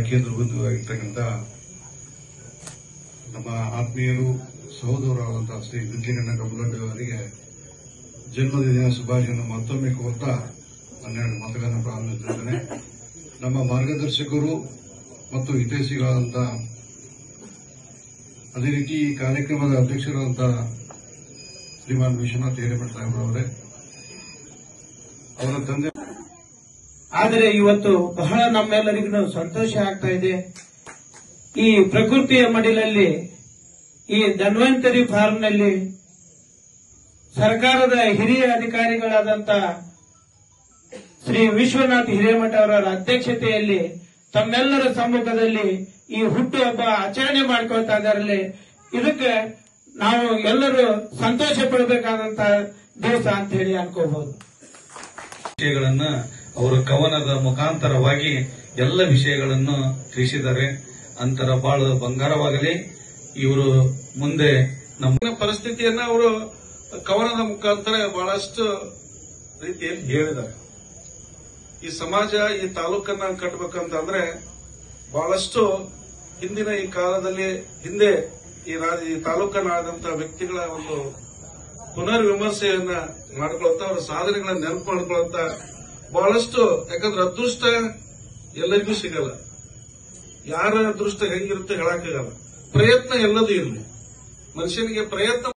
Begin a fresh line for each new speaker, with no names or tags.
ಕೇಂದ್ರಬಿಂದುವಾಗಿರ್ತಕ್ಕಂಥ ನಮ್ಮ ಆತ್ಮೀಯರು ಸಹೋದರರಾದಂತಹ ಶ್ರೀ ದುಗ್ಗಿರಣ್ಣ ಕಮಲಡ್ಡಿ ಅವರಿಗೆ ಜನ್ಮದಿನ ಶುಭಾಶಯವನ್ನು ಮತ್ತೊಮ್ಮೆ ಕೋರ್ತಾ 12 ಮಾತುಗಳನ್ನು ಪ್ರಾರಂಭಿಸುತ್ತಿದ್ದೇನೆ. ನಮ್ಮ ಮಾರ್ಗದರ್ಶಕರು ಮತ್ತು ಹಿತೈಷಿಗಳಾದಂತಹ ಅದೇ ರೀತಿ ಈ ಕಾರ್ಯಕ್ರಮದ ಅಧ್ಯಕ್ಷರಾದಂತಹ ಶ್ರೀಮಾನ್ ವಿಶ್ವನಾಥ್ ಹಿರೇಮಠ ಸಾಹೇಬ್ರವರೇ, ಅವರ ತಂದೆ.
ಆದರೆ ಇವತ್ತು ಬಹಳ ನಮ್ಮೆಲ್ಲರಿಗೂ ಸಂತೋಷ ಆಗ್ತಾ ಇದೆ. ಈ ಪ್ರಕೃತಿಯ ಮಡಿಲಲ್ಲಿ ಈ ಧನ್ವಂತರಿ ಫಾರ್ಮ್ನಲ್ಲಿ ಸರ್ಕಾರದ ಹಿರಿಯ ಅಧಿಕಾರಿಗಳಾದಂಥ ಶ್ರೀ ವಿಶ್ವನಾಥ್ ಹಿರೇಮಠ ಅವರ ಅಧ್ಯಕ್ಷತೆಯಲ್ಲಿ ತಮ್ಮೆಲ್ಲರ ಸಮ್ಮುಖದಲ್ಲಿ ಈ ಹುಟ್ಟುಹಬ್ಬ ಆಚರಣೆ ಮಾಡ್ಕೊಳ್ತಾ ಇದ್ದಾರಲ್ಲಿ ಇದಕ್ಕೆ ನಾವು ಎಲ್ಲರೂ ಸಂತೋಷ ಪಡಬೇಕಾದಂತ ದಿವಸ ಅಂತ ಹೇಳಿ ಅನ್ಕೋಬಹುದು.
ವಿಷಯಗಳನ್ನ ಅವರ ಕವನದ ಮುಖಾಂತರವಾಗಿ ಎಲ್ಲ ವಿಷಯಗಳನ್ನು ತಿಳಿಸಿದ್ದಾರೆ. ಅಂತರ ಬಾಳು ಬಂಗಾರವಾಗಲಿ. ಇವರು ಮುಂದೆ ನಮ್ಮ ಪರಿಸ್ಥಿತಿಯನ್ನ ಅವರು ಕವನದ ಮುಖಾಂತರ ಬಹಳಷ್ಟು ರೀತಿಯಲ್ಲಿ ಹೇಳಿದ್ದಾರೆ. ಈ ಸಮಾಜ ಈ ತಾಲೂಕನ್ನ ಕಟ್ಟಬೇಕಂತಂದ್ರೆ ಬಹಳಷ್ಟು ಹಿಂದಿನ ಈ ಕಾಲದಲ್ಲಿ ಹಿಂದೆ ಈ ತಾಲೂಕನ್ನಾದಂತಹ ವ್ಯಕ್ತಿಗಳ ಒಂದು ಪುನರ್ ವಿಮರ್ಶೆಯನ್ನ ಮಾಡ್ಕೊಳ್ತಾ ಅವರ ಸಾಧನೆಗಳನ್ನ ನೆನಪು ಮಾಡ್ಕೊಳ್ತಾ ಬಹಳಷ್ಟು, ಯಾಕಂದ್ರೆ ಅದೃಷ್ಟ ಎಲ್ಲರಿಗೂ ಸಿಗಲ್ಲ, ಯಾರ ಅದೃಷ್ಟ ಹೆಂಗಿರುತ್ತೆ ಹೇಳಕ್ಕಾಗಲ್ಲ. ಪ್ರಯತ್ನ ಎಲ್ಲದೂ ಇರಲಿ, ಮನುಷ್ಯನಿಗೆ ಪ್ರಯತ್ನ